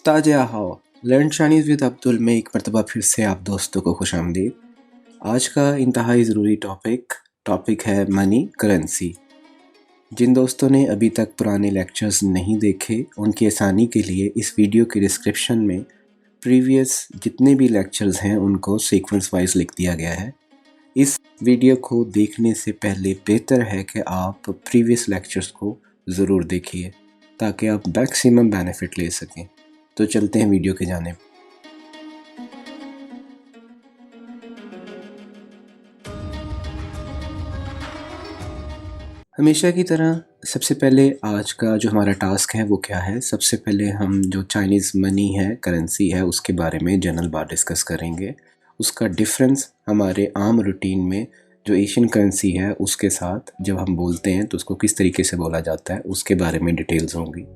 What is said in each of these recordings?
ताज़ा हाओ learn Chinese with Abdul में एक मरतबा फिर से आप दोस्तों को खुशामदीद। आज का इंतहाई ज़रूरी टॉपिक है मनी करेंसी। जिन दोस्तों ने अभी तक पुराने लेक्चर्स नहीं देखे उनकी आसानी के लिए इस वीडियो के डिस्क्रिप्शन में प्रीवियस जितने भी लेक्चर्स हैं उनको सीक्वेंस वाइज लिख दिया गया है। इस वीडियो को देखने से पहले बेहतर है कि आप प्रीवियस लेक्चर्स को ज़रूर देखिए ताकि आप मैक्सिमम बेनिफिट ले सकें। तो चलते हैं वीडियो के जानिब। हमेशा की तरह सबसे पहले आज का जो हमारा टास्क है वो क्या है। सबसे पहले हम जो चाइनीज़ मनी है, करेंसी है, उसके बारे में जनरल बात डिस्कस करेंगे। उसका डिफरेंस हमारे आम रूटीन में जो एशियन करेंसी है उसके साथ जब हम बोलते हैं तो उसको किस तरीके से बोला जाता है उसके बारे में डिटेल्स होंगी।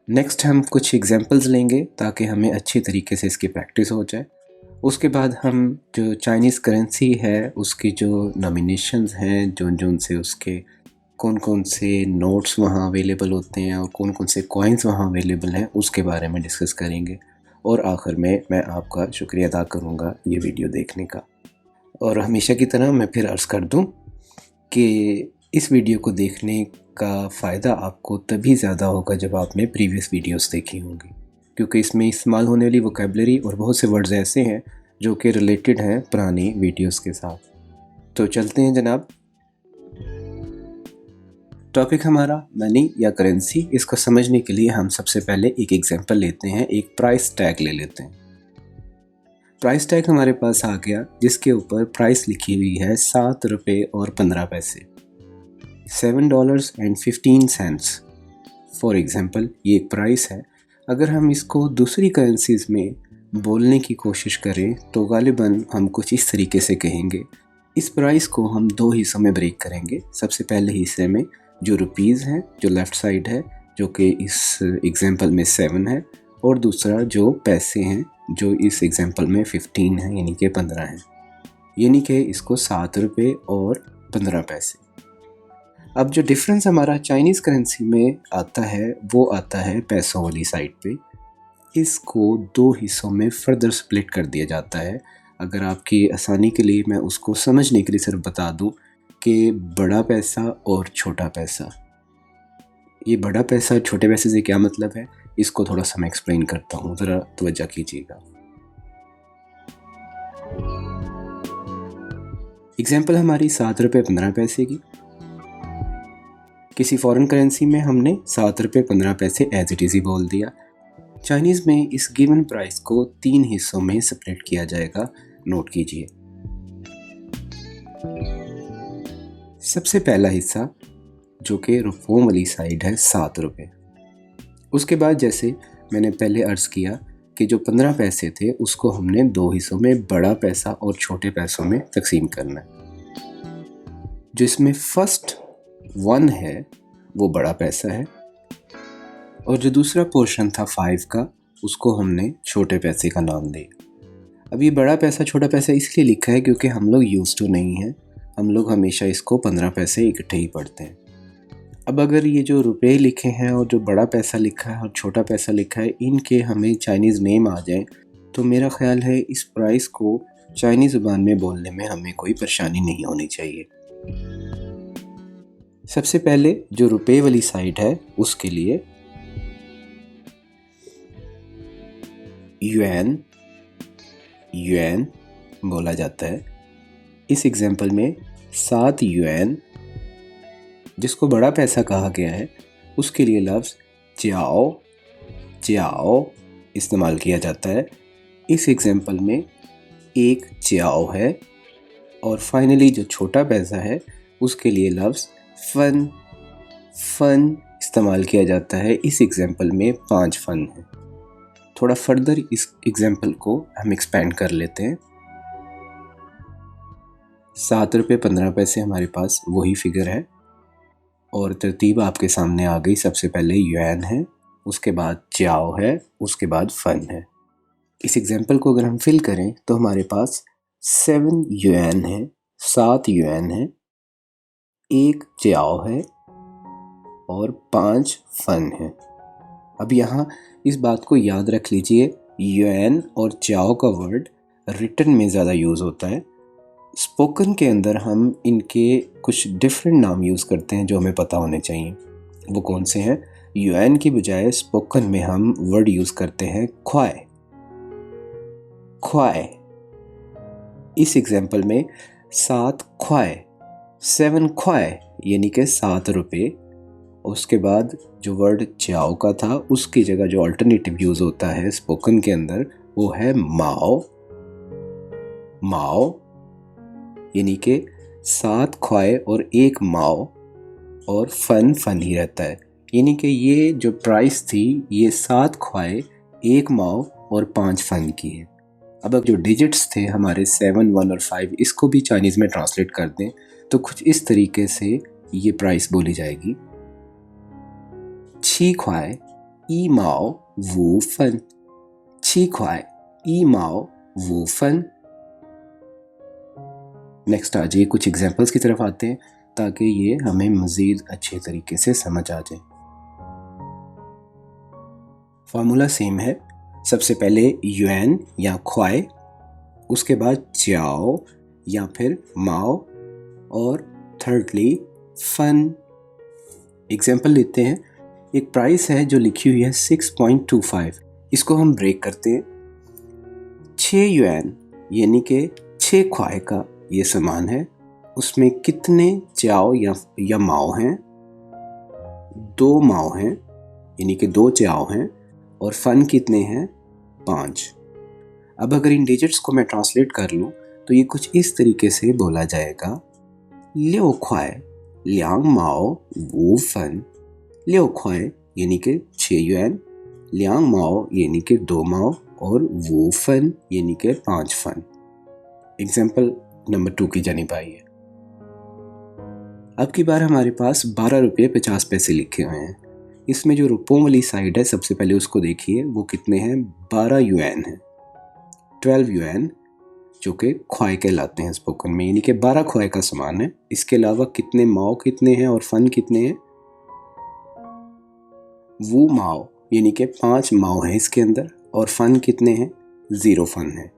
नेक्स्ट हम कुछ एग्जांपल्स लेंगे ताकि हमें अच्छी तरीके से इसकी प्रैक्टिस हो जाए। उसके बाद हम जो चाइनीज़ करेंसी है उसकी जो नॉमिनेशंस हैं, जो उनसे उसके कौन कौन से नोट्स वहाँ अवेलेबल होते हैं और कौन कौन से कॉइन्स वहाँ अवेलेबल हैं उसके बारे में डिस्कस करेंगे। और आखिर में मैं आपका शुक्रिया अदा करूँगा ये वीडियो देखने का। और हमेशा की तरह मैं फिर अर्ज़ कर दूँ कि इस वीडियो को देखने का फ़ायदा आपको तभी ज़्यादा होगा जब आपने प्रीवियस वीडियोस देखी होंगी, क्योंकि इसमें इस्तेमाल होने वाली वोकैबुलरी और बहुत से वर्ड्स ऐसे हैं जो कि रिलेटेड हैं पुरानी वीडियोस के साथ। तो चलते हैं जनाब। टॉपिक हमारा मनी या करेंसी। इसको समझने के लिए हम सबसे पहले एक एग्जांपल लेते हैं, एक प्राइस टैग ले लेते हैं। प्राइस टैग हमारे पास आ गया जिसके ऊपर प्राइस लिखी हुई है 7 रुपये और 15 पैसे, $7.15 फॉर एग्ज़ाम्पल। ये एक प्राइस है। अगर हम इसको दूसरी करेंसीज़ में बोलने की कोशिश करें तो गालिबन हम कुछ इस तरीके से कहेंगे। इस प्राइस को हम दो हिस्सों में ब्रेक करेंगे। सबसे पहले हिस्से में जो रुपीज़ हैं, जो लेफ़्ट साइड है, जो कि इस एग्ज़ाम्पल में 7 है, और दूसरा जो पैसे हैं जो इस एग्ज़ाम्पल में 15 है, यानी कि 15 है, यानी कि इसको 7 रुपये और 15 पैसे। अब जो डिफरेंस हमारा चाइनीज़ करेंसी में आता है वो आता है पैसों वाली साइड पे। इसको दो हिस्सों में फर्दर स्प्लिट कर दिया जाता है। अगर आपकी आसानी के लिए मैं उसको समझने के लिए सिर्फ बता दूं कि बड़ा पैसा और छोटा पैसा। ये बड़ा पैसा छोटे पैसे से क्या मतलब है, इसको थोड़ा सा मैं एक्सप्लेन करता हूँ, ज़रा तवज्जो कीजिएगा। एग्जाम्पल हमारी 7 रुपये 15 पैसे की। किसी फॉरेन करेंसी में हमने 7 रुपये 15 पैसे एज इट इज़ ही बोल दिया। चाइनीज़ में इस गिवन प्राइस को 3 हिस्सों में स्प्लिट किया जाएगा, नोट कीजिए। सबसे पहला हिस्सा जो कि रुपयों वाली साइड है 7 रुपये। उसके बाद जैसे मैंने पहले अर्ज़ किया कि जो 15 पैसे थे उसको हमने दो हिस्सों में बड़ा पैसा और छोटे पैसों में तकसीम करना है। जो इसमें फर्स्ट 1 है वो बड़ा पैसा है और जो दूसरा पोर्शन था 5 का उसको हमने छोटे पैसे का नाम दिया। अब ये बड़ा पैसा छोटा पैसा इसलिए लिखा है क्योंकि हम लोग यूज़ टू नहीं हैं, हम लोग हमेशा इसको 15 पैसे इकट्ठे ही पढ़ते हैं। अब अगर ये जो रुपए लिखे हैं और जो बड़ा पैसा लिखा है और छोटा पैसा लिखा है, इनके हमें चाइनीज़ नेम आ जाए तो मेरा ख़्याल है इस प्राइस को चाइनीज़ ज़ुबान में बोलने में हमें कोई परेशानी नहीं होनी चाहिए। सबसे पहले जो रुपए वाली साइड है उसके लिए युआन बोला जाता है। इस एग्जाम्पल में 7 युआन, जिसको बड़ा पैसा कहा गया है, उसके लिए लफ्ज़ च्याओ इस्तेमाल किया जाता है। इस एग्जाम्पल में एक च्याओ है। और फाइनली जो छोटा पैसा है उसके लिए लफ्ज़ फन इस्तेमाल किया जाता है। इस एग्जाम्पल में 5 फन है। थोड़ा फर्दर इस एग्जाम्पल को हम एक्सपेंड कर लेते हैं। 7 रुपये 15 पैसे हमारे पास वही फिगर है और तरतीब आपके सामने आ गई। सबसे पहले युआन है, उसके बाद च्याओ है, उसके बाद फन है। इस एग्जाम्पल को अगर हम फिल करें तो हमारे पास 7 युआन है, 7 युआन है, एक च्याओ है और 5 फन है। अब यहाँ इस बात को याद रख लीजिए, युएन और चाओ का वर्ड रिटन में ज़्यादा यूज़ होता है। स्पोकन के अंदर हम इनके कुछ डिफरेंट नाम यूज़ करते हैं जो हमें पता होने चाहिए। वो कौन से हैं? युएन की बजाय स्पोकन में हम वर्ड यूज़ करते हैं ख्वाए। ख्वाए। इस एग्जाम्पल में 7 ख्वाए, 7 ख्वाए यानी कि 7 रुपये। उसके बाद जो वर्ड चाओ का था उसकी जगह जो अल्टरनेटिव यूज़ होता है स्पोकन के अंदर वो है माओ। माओ यानी कि 7 ख्वाए और 1 माओ, और फन ही रहता है। यानी कि ये जो प्राइस थी ये 7 ख्वाए, 1 माओ और 5 फन की है। अब जो डिजिट्स थे हमारे 7, 1 और 5, इसको भी चाइनीज़ में ट्रांसलेट कर दें तो कुछ इस तरीके से ये प्राइस बोली जाएगी। 7 块1毛5分 7块1毛5分। नेक्स्ट आ जाइए, कुछ एग्जांपल्स की तरफ आते हैं ताकि ये हमें मज़ीद अच्छे तरीके से समझ आ जाए। फार्मूला सेम है, सबसे पहले युएन या ख्वाए, उसके बाद चाओ या फिर माओ, और थर्डली फन। एग्जाम्पल लेते हैं, एक प्राइस है जो लिखी हुई है 6.25, इसको हम ब्रेक करते हैं। 6 युएन यानी कि 6 ख्वाए का ये सामान है, उसमें कितने चाओ या माओ हैं? 2 माओ हैं यानी कि 2 चाओ हैं, और फन कितने हैं? 5। अब अगर इन डिजिट्स को मैं ट्रांसलेट कर लूँ तो ये कुछ इस तरीके से बोला जाएगा, 6 ख्वाए 2毛5分। 6 ख्वाए यानी कि 6 युएन, 2 माओ यानी कि 2 माओ, और 5 फन यानी कि 5 फन। एग्जाम्पल नंबर 2 की जानिब आइए। अब की बार हमारे पास 12 रुपये 50 पैसे लिखे हुए हैं। इसमें जो रुपयों वाली साइड है सबसे पहले उसको देखिए, वो कितने हैं? 12 युएन है, 12 युएन, जो कि ख्वाए कहलाते हैं स्पोकन में, यानी कि 12 ख्वाए का सामान है। इसके अलावा कितने माओ कितने हैं और फन कितने हैं? वो माओ यानी कि 5 माओ है इसके अंदर, और फन कितने हैं? 0 फन है।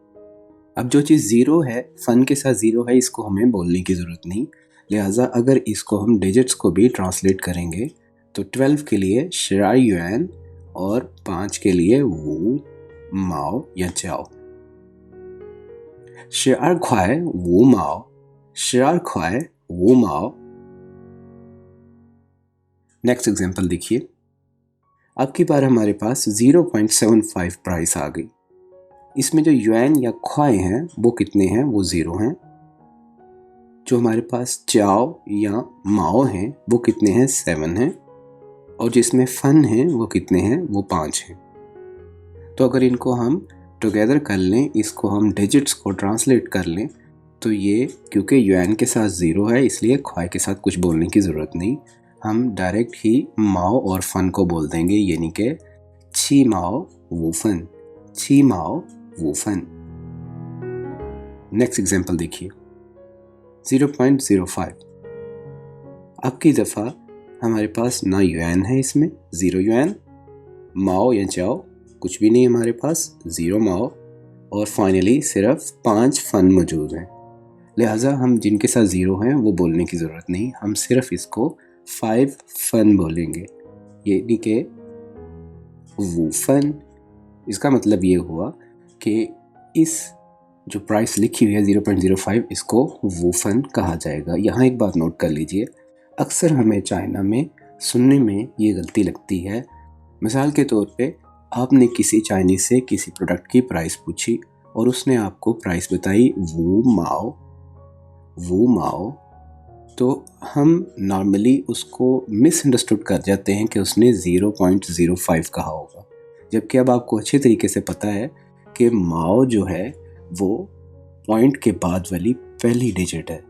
अब जो चीज़ 0 है, फन के साथ 0 है, इसको हमें बोलने की ज़रूरत नहीं, लिहाजा अगर इसको हम डिजिट्स को भी ट्रांसलेट करेंगे तो 12 के लिए 12 युएन और 5 के लिए वो माओ या चाओ। 12 ख्वाए वो माओ, 12 ख्वाए वो माओ। नेक्स्ट एग्जांपल देखिए, अब की बार हमारे पास 0.75 प्राइस आ गई। इसमें जो युएन या ख्वाए हैं वो कितने हैं? वो 0 हैं। जो हमारे पास चाओ या माओ हैं वो कितने हैं? 7 हैं। और जिसमें फन हैं वो कितने हैं? वो 5 हैं। तो अगर इनको हम टुगेदर कर लें, इसको हम डिजिट्स को ट्रांसलेट कर लें, तो ये क्योंकि युएन के साथ 0 है इसलिए ख्वाए के साथ कुछ बोलने की ज़रूरत नहीं, हम डायरेक्ट ही माओ और फन को बोल देंगे, यानी कि 7 माओ वो फन, 7 माओ वो फन। नेक्स्ट एग्जांपल देखिए, 0.05। अब की दफ़ा हमारे पास ना युएन है, इसमें 0 युएन, माओ या चाओ कुछ भी नहीं हमारे पास, 0 माओ, और फाइनली सिर्फ 5 फन मौजूद हैं। लिहाजा हम जिनके साथ 0 हैं वो बोलने की ज़रूरत नहीं, हम सिर्फ इसको 5 फन बोलेंगे, यानी कि वो फन। इसका मतलब ये हुआ कि इस जो प्राइस लिखी हुई है 0.05, इसको वो फन कहा जाएगा। यहाँ एक बात नोट कर लीजिए, अक्सर हमें चाइना में सुनने में ये गलती लगती है। मिसाल के तौर पे आपने किसी चाइनीज़ से किसी प्रोडक्ट की प्राइस पूछी और उसने आपको प्राइस बताई वो माओ, वो माओ, तो हम नॉर्मली उसको मिसअंडरस्टूड कर जाते हैं कि उसने 0.05 कहा होगा, जबकि अब आपको अच्छे तरीके से पता है कि माओ जो है वो पॉइंट के बाद वाली पहली डिजिट है।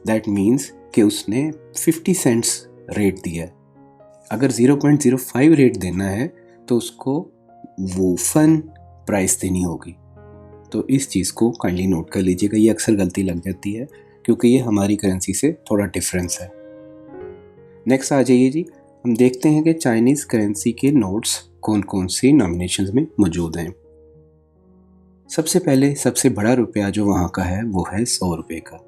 दैट मीन्स कि उसने 50 सेंट्स रेट दिया। अगर 0.05 रेट देना है तो उसको वो फन प्राइस देनी होगी। तो इस चीज़ को काइंडली नोट कर लीजिएगा, ये अक्सर गलती लग जाती है क्योंकि ये हमारी करेंसी से थोड़ा डिफरेंस है। नेक्स्ट आ जाइए जी, हम देखते हैं कि चाइनीज़ करेंसी के नोट्स कौन कौन सी नॉमिनेशंस में मौजूद हैं। सबसे पहले सबसे बड़ा रुपया जो वहाँ का है वो है 100 रुपये का,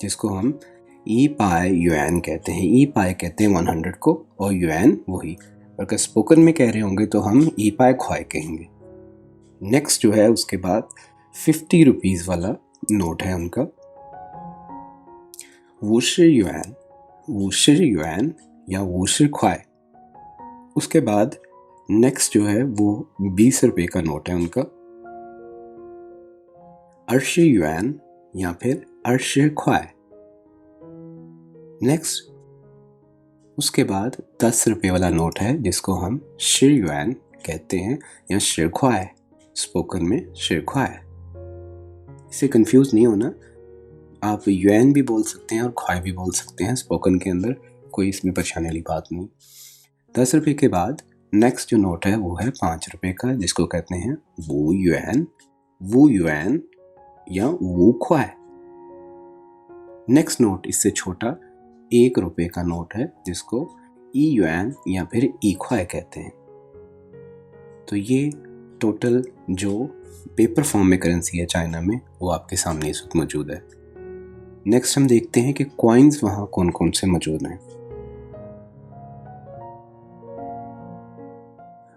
जिसको हम ई पाई युआन कहते हैं। ई पाई कहते हैं 100 को और युआन वही। अगर स्पोकन में कह रहे होंगे तो हम ई पाई ख्वाई कहेंगे। नेक्स्ट जो है उसके बाद 50 रुपीज़ वाला नोट है उनका, वुशि युआन या वुशि ख्वाई। उसके बाद नेक्स्ट जो है वो 20 रुपये का नोट है उनका, अर्शी युआन या फिर अर्शी ख्वाई। नेक्स्ट उसके बाद 10 रुपये वाला नोट है जिसको हम शि युआन कहते हैं या शि ख्वाई, स्पोकन में शि ख्वाई। इससे कंफ्यूज नहीं होना, आप युआन भी बोल सकते हैं और ख्वाई भी बोल सकते हैं स्पोकन के अंदर, कोई इसमें परेशानी वाली बात नहीं। 10 रुपये के बाद नेक्स्ट जो नोट है वो है 5 रुपये का, जिसको कहते हैं वू युआन या वू ख्वाई। नेक्स्ट नोट इससे छोटा 1 रुपये का नोट है जिसको ई युआन या फिर ई ख्वाई कहते हैं। तो ये टोटल जो पेपर फॉर्म में करेंसी है चाइना में वो आपके सामने इस वक्त मौजूद है। नेक्स्ट हम देखते हैं कि कॉइन्स वहाँ कौन कौन से मौजूद हैं।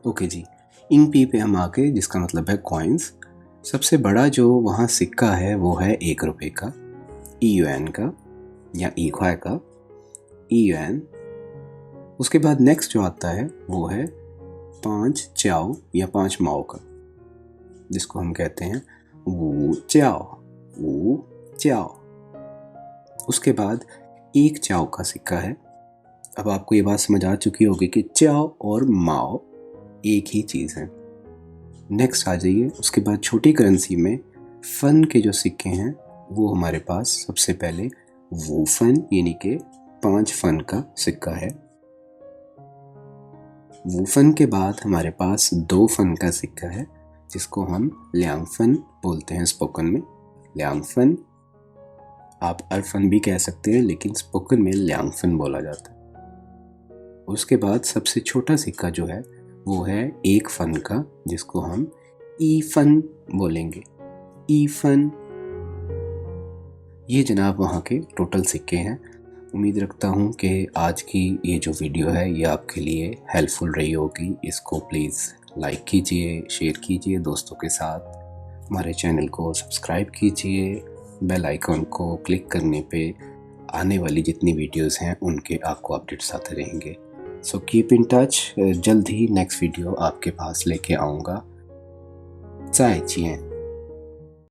ओके जी, इंग पे हम आके, जिसका मतलब है कॉइन्स। सबसे बड़ा जो वहाँ सिक्का है वो है 1 रुपये का, ई युआन का या ई ख्वाई का, ई युआन। उसके बाद नेक्स्ट जो आता है वो है 5 चाओ या 5 माओ का, जिसको हम कहते हैं वू चाओ। उसके बाद 1 चाओ का सिक्का है। अब आपको ये बात समझ आ चुकी होगी कि चाओ और माओ एक ही चीज़ है। नेक्स्ट आ जाइए, उसके बाद छोटी करेंसी में फन के जो सिक्के हैं वो हमारे पास सबसे पहले वू फन यानी कि 5 फन का सिक्का है। वू फन के बाद हमारे पास 2 फन का सिक्का है जिसको हम ल्यांग फन बोलते हैं स्पोकन में, ल्यांग फन। आप अरफन भी कह सकते हैं लेकिन स्पोकन में ल्यांग फन बोला जाता है। उसके बाद सबसे छोटा सिक्का जो है वो है 1 फन का, जिसको हम ई फन बोलेंगे, ई फन। ये जनाब वहाँ के टोटल सिक्के हैं। उम्मीद रखता हूँ कि आज की ये जो वीडियो है ये आपके लिए हेल्पफुल रही होगी। इसको प्लीज़ लाइक कीजिए, शेयर कीजिए दोस्तों के साथ, हमारे चैनल को सब्सक्राइब कीजिए, बेल आइकॉन को क्लिक करने पे आने वाली जितनी वीडियोस हैं उनके आपको अपडेट्स आते रहेंगे। सो कीप इन टच, जल्द ही नेक्स्ट वीडियो आपके पास लेके आऊँगा। 再见。